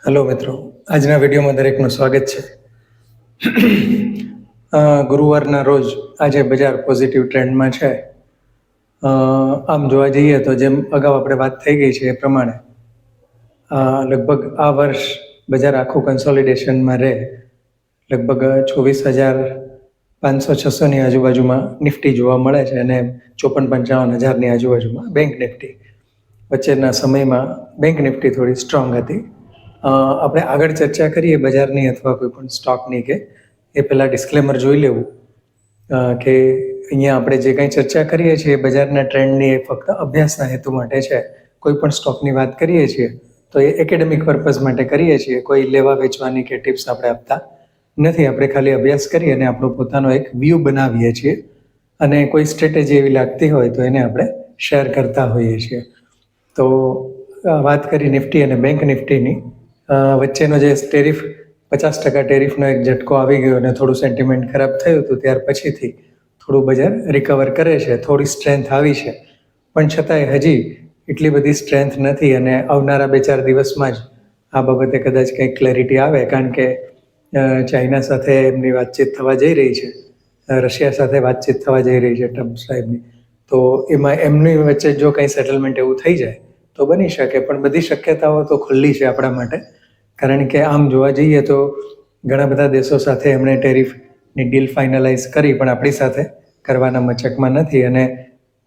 Hello મિત્રો, આજના વિડીયોમાં દરેકનું સ્વાગત છે. ગુરુવારના રોજ આજે બજાર પોઝિટિવ ટ્રેન્ડમાં છે. આમ જોવા જઈએ તો જેમ અગાઉ આપણે વાત થઈ ગઈ છે એ પ્રમાણે લગભગ આ વર્ષ બજાર આખું કન્સોલિડેશનમાં રહે. લગભગ 24,500-600ની આજુબાજુમાં નિફ્ટી જોવા મળે છે અને 54,55,000ની આજુબાજુમાં બેંક નિફ્ટી. વચ્ચેના સમયમાં બેંક નિફ્ટી થોડી સ્ટ્રોંગ હતી. આપણે આગળ ચર્ચા કરીએ બજારની અથવા કોઈ પણ સ્ટોકની કે એ પહેલાં ડિસ્ક્લેમર જોઈ લેવું કે અહીંયા આપણે જે કંઈ ચર્ચા કરીએ છીએ બજારના ટ્રેન્ડની ફક્ત અભ્યાસના હેતુ માટે છે. કોઈ પણ સ્ટોકની વાત કરીએ છીએ તો એ એકેડેમિક પર્પઝ માટે કરીએ છીએ. કોઈ લેવા વેચવાની કે ટિપ્સ આપણે આપતા નથી. આપણે ખાલી અભ્યાસ કરી અને આપણો પોતાનો એક વ્યૂ બનાવીએ છીએ અને કોઈ સ્ટ્રેટેજી એવી લાગતી હોય તો એને આપણે શેર કરતા હોઈએ છીએ. તો વાત કરી નિફ્ટી અને બેંક નિફ્ટીની. વચ્ચેનો જે ટેરિફ 50% ટેરિફનો એક ઝટકો આવી ગયો અને થોડું સેન્ટિમેન્ટ ખરાબ થયું હતું, ત્યાર પછીથી થોડું બજાર રિકવર કરે છે. થોડી સ્ટ્રેન્થ આવી છે, પણ છતાંય હજી એટલી બધી સ્ટ્રેન્થ નથી અને આવનારા 2-4 દિવસમાં જ આ બાબતે કદાચ કંઈક ક્લેરિટી આવે, કારણ કે ચાઇના સાથે એમની વાતચીત થવા જઈ રહી છે, રશિયા સાથે વાતચીત થવા જઈ રહી છે ટ્રમ્પ સાહેબની. તો એમાં એમની વચ્ચે જો કંઈ સેટલમેન્ટ એવું થઈ જાય તો બની શકે, પણ બધી શક્યતાઓ તો ખુલ્લી છે આપણા માટે. કારણ કે આમ જોવા જઈએ તો ઘણા બધા દેશો સાથે એમણે ટેરિફની ડીલ ફાઇનલાઇઝ કરી, પણ આપણી સાથે કરવાના મચકમાં નથી. અને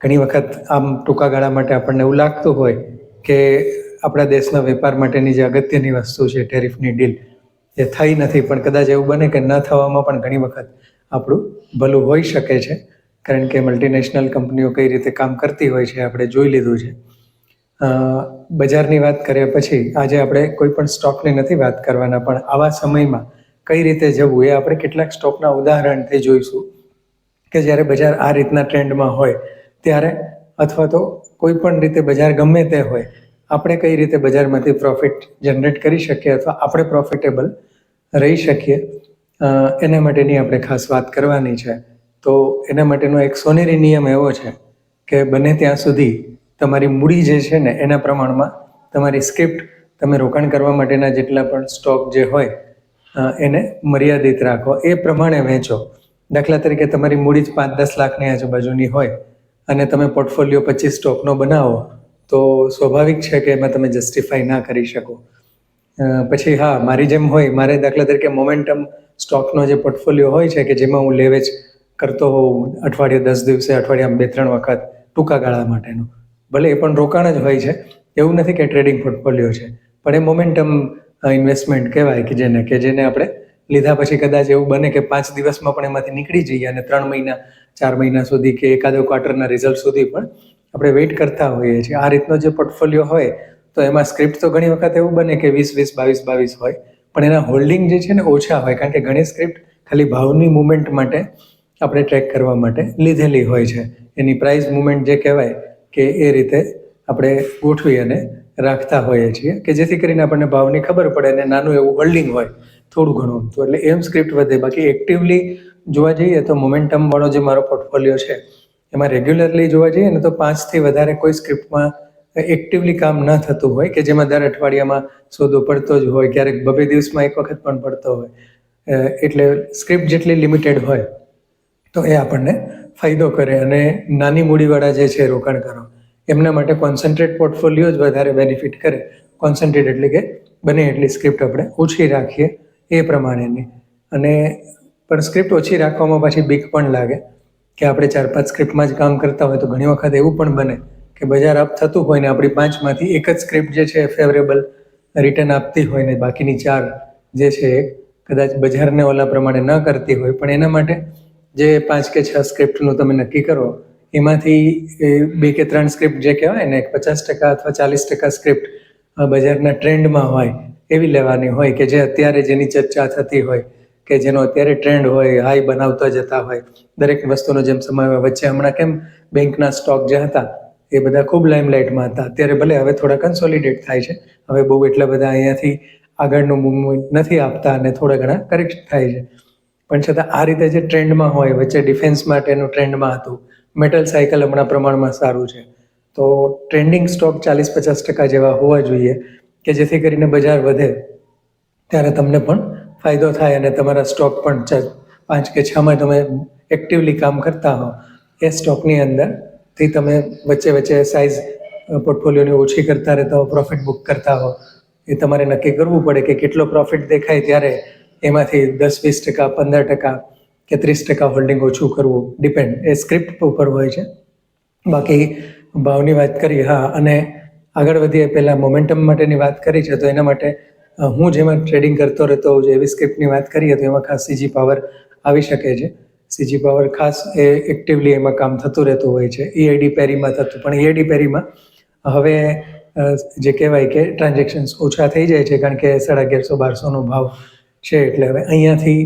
ઘણી વખત આમ ટૂંકા ગાળા માટે આપણને એવું લાગતું હોય કે આપણા દેશના વેપાર માટેની જે અગત્યની વસ્તુ છે ટેરિફની ડીલ એ થઈ નથી, પણ કદાચ એવું બને કે ન થવામાં પણ ઘણી વખત આપણું ભલું હોઈ શકે છે. કારણ કે મલ્ટીનેશનલ કંપનીઓ કઈ રીતે કામ કરતી હોય છે આપણે જોઈ લીધું છે. બજારની વાત કર્યા પછી આજે આપણે કોઈ પણ સ્ટોકની નથી વાત કરવાના, પણ આવા સમયમાં કઈ રીતે જવું એ આપણે કેટલાક સ્ટોકના ઉદાહરણથી જોઈશું કે જ્યારે બજાર આ રીતના ટ્રેન્ડમાં હોય ત્યારે, અથવા તો કોઈ પણ રીતે બજાર ગમે તે હોય, આપણે કઈ રીતે બજારમાંથી પ્રોફિટ જનરેટ કરી શકીએ અથવા આપણે પ્રોફિટેબલ રહી શકીએ, એના માટેની આપણે ખાસ વાત કરવાની છે. તો એના માટેનો એક સોનેરી નિયમ એવો છે કે બને ત્યાં સુધી તમારી મૂડી જે છે ને એના પ્રમાણમાં તમારી સ્ક્રિપ્ટ, તમે રોકાણ કરવા માટેના જેટલા પણ સ્ટોક જે હોય એને મર્યાદિત રાખો, એ પ્રમાણે વહેંચો. દાખલા તરીકે તમારી મૂડી જ 5-10 લાખની આજુબાજુની હોય અને તમે પોર્ટફોલિયો 25 સ્ટોકનો બનાવો તો સ્વાભાવિક છે કે એમાં તમે જસ્ટિફાઈ ના કરી શકો. પછી હા, મારી જેમ હોય, મારે દાખલા તરીકે મોમેન્ટમ સ્ટોકનો જે પોર્ટફોલિયો હોય છે કે જેમાં હું લેવેચ કરતો હોઉં અઠવાડિયે 10 દિવસે, અઠવાડિયામાં 2-3 વખત ટૂંકા ગાળા માટેનું, ભલે એ પણ રોકાણ જ હોય છે, એવું નથી કે ટ્રેડિંગ પોર્ટફોલિયો છે, પણ એ મોમેન્ટમ ઇન્વેસ્ટમેન્ટ કહેવાય કે જેને આપણે લીધા પછી કદાચ એવું બને કે 5 દિવસમાં પણ એમાંથી નીકળી જઈએ અને 3 મહિના 4 મહિના સુધી કે એકાદો ક્વાર્ટરના રિઝલ્ટ સુધી પણ આપણે વેઇટ કરતા હોઈએ છીએ. આ રીતનો જે પોર્ટફોલિયો હોય તો એમાં સ્ક્રિપ્ટ તો ઘણી વખત એવું બને કે 20-20, 22-22 હોય, પણ એના હોલ્ડિંગ જે છે ને ઓછા હોય, કારણ કે ઘણી સ્ક્રિપ્ટ ખાલી ભાવની મુવમેન્ટ માટે આપણે ટ્રેક કરવા માટે લીધેલી હોય છે. એની પ્રાઇસ મુવમેન્ટ જે કહેવાય કે એ રીતે આપણે ગોઠવી અને રાખતા હોઈએ છીએ કે જેથી કરીને આપણને ભાવની ખબર પડે અને નાનું એવું હોલ્ડિંગ હોય થોડું ઘણું, તો એટલે એમ સ્ક્રિપ્ટ વધે. બાકી એક્ટિવલી જોવા જઈએ તો મોમેન્ટમવાળો જે મારો પોર્ટફોલિયો છે એમાં રેગ્યુલરલી જોવા જઈએ ને તો 5થી વધારે કોઈ સ્ક્રિપ્ટમાં એક્ટિવલી કામ ન થતું હોય કે જેમાં દર અઠવાડિયામાં સોદો પડતો જ હોય, ક્યારેક 2 દિવસમાં એક વખત પણ પડતો હોય. એટલે સ્ક્રિપ્ટ જેટલી લિમિટેડ હોય તો એ આપણને ફાયદો કરે. અને નાની મૂડીવાળા જે છે રોકાણકારો, એમના માટે કોન્સન્ટ્રેટ પોર્ટફોલિયો જ વધારે બેનિફિટ કરે. કોન્સન્ટ્રેટ એટલે કે બને એટલી સ્ક્રિપ્ટ આપણે ઓછી રાખીએ એ પ્રમાણેની. અને પણ સ્ક્રિપ્ટ ઓછી રાખવામાં પાછી બીક પણ લાગે કે આપણે 4-5 સ્ક્રિપ્ટમાં જ કામ કરતા હોય તો ઘણી વખત એવું પણ બને કે બજાર અપ થતું હોય ને આપણી 5માંથી એક જ સ્ક્રિપ્ટ જે છે ફેવરેબલ રિટર્ન આપતી હોય ને બાકીની 4 જે છે એ કદાચ બજારને ઓલા પ્રમાણે ન કરતી હોય. પણ એના માટે જે 5 કે 6 સ્ક્રિપ્ટનું તમે નક્કી કરો એમાંથી 2 કે 3 સ્ક્રિપ્ટ જે કહેવાય ને 50% અથવા 40% સ્ક્રિપ્ટ બજારના ટ્રેન્ડમાં હોય એવી લેવાની હોય કે જે અત્યારે જેની ચર્ચા થતી હોય કે જેનો અત્યારે ટ્રેન્ડ હોય, હાઈ બનાવતા જતા હોય. દરેક વસ્તુનો જેમ સમય વચ્ચે હમણાં કેમ બેંકના સ્ટોક જે હતા એ બધા ખૂબ લાઇમલાઇટમાં હતા, અત્યારે ભલે હવે થોડા કન્સોલિડેટ થાય છે, હવે બહુ એટલા બધા અહીંયાથી આગળનું મૂવમેન્ટ નથી આપતા અને થોડા ઘણા કરેક્ટ થાય છે. પણ છતાં આ રીતે જે ટ્રેન્ડમાં હોય, વચ્ચે ડિફેન્સ માટેનું ટ્રેન્ડમાં હતું, મેટલ સાયકલ હમણાં પ્રમાણમાં સારું છે, તો ટ્રેન્ડિંગ સ્ટોક 40-50% જેવા હોવા જોઈએ કે જેથી કરીને બજાર વધે ત્યારે તમને પણ ફાયદો થાય અને તમારા સ્ટોક પણ 5 કે 6માં તમે એક્ટિવલી કામ કરતા હો એ સ્ટોકની અંદરથી તમે વચ્ચે વચ્ચે સાઇઝ પોર્ટફોલિયોની ઓછી કરતા રહેતા હો, પ્રોફિટ બુક કરતા હો. એ તમારે નક્કી કરવું પડે કે કેટલો પ્રોફિટ દેખાય ત્યારે એમાંથી 10-20%, 15% કે 30% હોલ્ડિંગ ઓછું કરવું, ડિપેન્ડ, એ સ્ક્રિપ્ટ ઉપર હોય છે. બાકી ભાવની વાત કરી, હા, અને આગળ વધીએ પહેલાં મોમેન્ટમ માટેની વાત કરી છે, તો એના માટે હું જેમાં ટ્રેડિંગ કરતો રહેતો હોઉં છું એવી સ્ક્રિપ્ટની વાત કરીએ તો એમાં ખાસ સીજી પાવર આવી શકે છે. સીજી પાવર ખાસ એ એક્ટિવલી એમાં કામ થતું રહેતું હોય છે. EID પેરીમાં થતું, પણ EID પેરીમાં હવે જે કહેવાય કે ટ્રાન્ઝેક્શન્સ ઓછા થઈ જાય છે કારણ કે 1150-1200નો ભાવ છે. એટલે હવે અહીંયાથી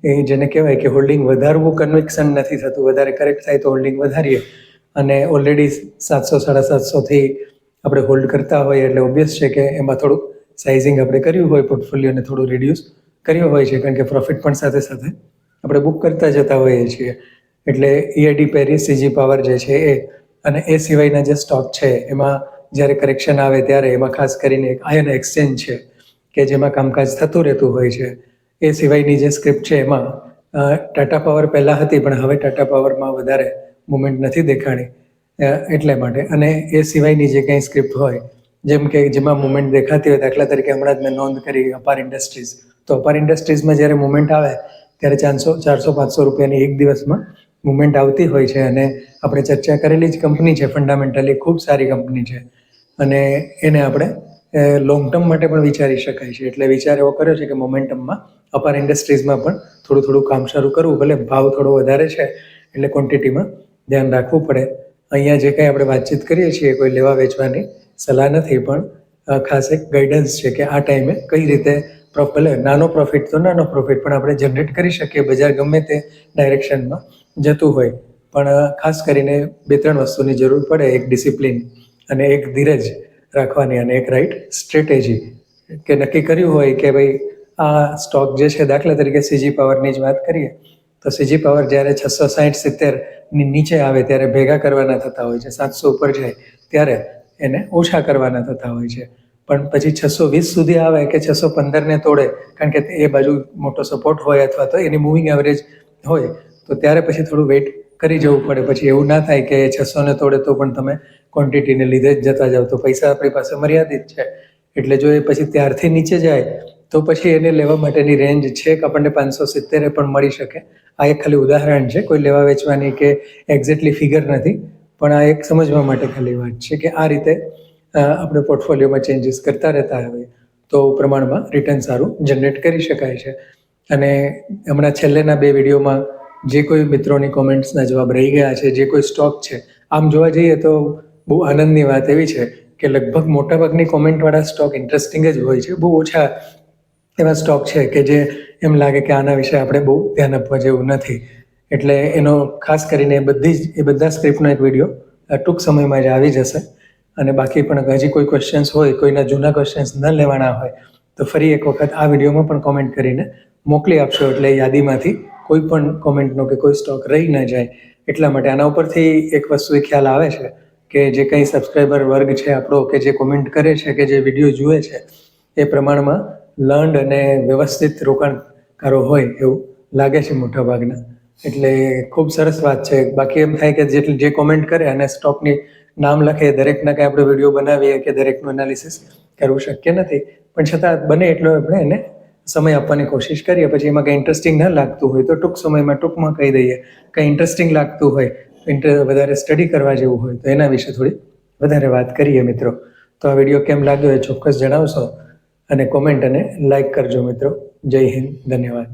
એ જેને કહેવાય કે હોલ્ડિંગ વધારવું કન્વિક્શન નથી થતું. વધારે કરેક્ટ થાય તો હોલ્ડિંગ વધારીએ, અને ઓલરેડી 700-750થી આપણે હોલ્ડ કરતા હોઈએ એટલે ઓબ્વિયસ છે કે એમાં થોડુંક સાઇઝિંગ આપણે કર્યું હોય, પોર્ટફોલિયોને થોડું રિડ્યુસ કર્યો હોય છે કારણ કે પ્રોફિટ પણ સાથે સાથે આપણે બુક કરતા જતા હોઈએ છીએ. એટલે EID પેરી, સીજી પાવર જે છે એ, અને એ સિવાયના જે સ્ટોક છે એમાં જ્યારે કરેક્શન આવે ત્યારે એમાં ખાસ કરીને એક આયન એક્સચેન્જ છે કે જેમાં કામકાજ થતું રહેતું હોય છે. એ સિવાયની જે સ્ક્રિપ્ટ છે એમાં ટાટા પાવર પહેલાં હતી પણ હવે ટાટા પાવરમાં વધારે મુવમેન્ટ નથી દેખાણી, એટલે માટે. અને એ સિવાયની જે કંઈ સ્ક્રિપ્ટ હોય જેમ કે જેમાં મુવમેન્ટ દેખાતી હોય, દાખલા તરીકે હમણાં જ મેં નોંધ કરી અપાર ઇન્ડસ્ટ્રીઝ, તો અપાર ઇન્ડસ્ટ્રીઝમાં જ્યારે મુવમેન્ટ આવે ત્યારે 400-500 રૂપિયાની એક દિવસમાં મુવમેન્ટ આવતી હોય છે. અને આપણે ચર્ચા કરેલી જ કંપની છે, ફંડામેન્ટલી ખૂબ સારી કંપની છે અને એને આપણે લોંગ ટર્મ માટે પણ વિચારી શકાય છે. એટલે વિચાર એવો કર્યો છે કે મોમેન્ટમમાં અપાર ઇન્ડસ્ટ્રીઝમાં પણ થોડું થોડું કામ શરૂ કરવું. ભલે ભાવ થોડો વધારે છે એટલે ક્વોન્ટિટીમાં ધ્યાન રાખવું પડે. અહીંયા જે કંઈ આપણે વાતચીત કરીએ છીએ કોઈ લેવા વેચવાની સલાહ નથી, પણ ખાસ એક ગાઈડન્સ છે કે આ ટાઈમે કઈ રીતે ભલે નાનો પ્રોફિટ તો નાનો પ્રોફિટ પણ આપણે જનરેટ કરી શકીએ. બજાર ગમે તે ડાયરેક્શનમાં જતું હોય, પણ ખાસ કરીને 2-3 વસ્તુની જરૂર પડે. એક ડિસિપ્લિન અને એક ધીરજ રાખવાની, અને એક રાઈટ સ્ટ્રેટેજી. કે નક્કી કર્યું હોય કે ભાઈ આ સ્ટોક જે છે, દાખલા તરીકે સીજી પાવરની જ વાત કરીએ તો સીજી પાવર જ્યારે 660-70ની નીચે આવે ત્યારે ભેગા કરવાના થતા હોય છે, 700 ઉપર જાય ત્યારે એને ઓછા કરવાના થતા હોય છે. પણ પછી 620 સુધી આવે કે 615ને તોડે, કારણ કે એ બાજુ મોટો સપોર્ટ હોય અથવા તો એની મૂવિંગ એવરેજ હોય, તો ત્યારે પછી થોડું વેઇટ કરી જવું પડે. પછી એવું ના થાય કે 600ને તોડે તો પણ તમે ક્વોન્ટિટીને લીધે જ જતા જાઓ, તો પૈસા આપણી પાસે મર્યાદિત છે. એટલે જો એ પછી ત્યારથી નીચે જાય તો પછી એને લેવા માટેની રેન્જ છે કે આપણને 570 પણ મળી શકે. આ એક ખાલી ઉદાહરણ છે, કોઈ લેવા વેચવાની કે એક્ઝેક્ટલી ફિગર નથી, પણ આ એક સમજવા માટે ખાલી વાત છે કે આ રીતે આપણે પોર્ટફોલિયોમાં ચેન્જીસ કરતા રહેતા હોય તો પ્રમાણમાં રિટર્ન સારું જનરેટ કરી શકાય છે. અને હમણાં છેલ્લેના 2 વિડીયોમાં જે કોઈ મિત્રોની કોમેન્ટ્સના જવાબ રહી ગયા છે, જે કોઈ સ્ટોક છે, આમ જોવા જઈએ તો બહુ આનંદની વાત એવી છે કે લગભગ મોટાભાગની કોમેન્ટવાળા સ્ટોક ઇન્ટરેસ્ટિંગ જ હોય છે. બહુ ઓછા એવા સ્ટોક છે કે જે એમ લાગે કે આના વિશે આપણે બહુ ધ્યાન આપવા જેવું નથી. એટલે એનો ખાસ કરીને એ બધા સ્ક્રિપ્ટનો એક વિડીયો ટૂંક સમયમાં જ આવી જશે. અને બાકી પણ હજી કોઈ ક્વેશ્ચન્સ હોય, કોઈના જૂના ક્વેશ્ચન્સ ન લેવાના હોય તો ફરી એક વખત આ વિડીયોમાં પણ કોમેન્ટ કરીને મોકલી આપશો, એટલે યાદીમાંથી કોઈ પણ કોમેન્ટનો કે કોઈ સ્ટોક રહી ન જાય. એટલા માટે આના ઉપરથી એક વસ્તુ એ ખ્યાલ આવે છે કે જે કંઈ સબસ્ક્રાઈબર વર્ગ છે આપણો, કે જે કોમેન્ટ કરે છે, કે જે વિડીયો જુએ છે, એ પ્રમાણમાં લર્ન્ડ અને વ્યવસ્થિત રોકાણકારો હોય એવું લાગે છે મોટા ભાગના. એટલે ખૂબ સરસ વાત છે. બાકી એમ થાય કે જે કોમેન્ટ કરે અને સ્ટોકની નામ લખે, દરેકના કંઈ આપણે વિડીયો બનાવીએ કે દરેકનું એનાલિસિસ કરવું શક્ય નથી, પણ છતાં બને એટલો આપણે એને સમય આપવાની કોશિશ કરીએ. પછી એમાં કંઈ ઇન્ટરેસ્ટિંગ ન લાગતું હોય તો ટૂંક સમયમાં ટૂંકમાં કહી દઈએ, કંઈ ઇન્ટરેસ્ટિંગ લાગતું હોય, વધારે સ્ટડી કરવા જેવું હોય તો એના વિશે થોડી વધારે વાત કરીએ મિત્રો. તો આ વિડીયો કેમ લાગ્યો એ ચોક્કસ જણાવશો, અને કોમેન્ટ અને લાઈક કરજો મિત્રો. જય હિન્દ, ધન્યવાદ.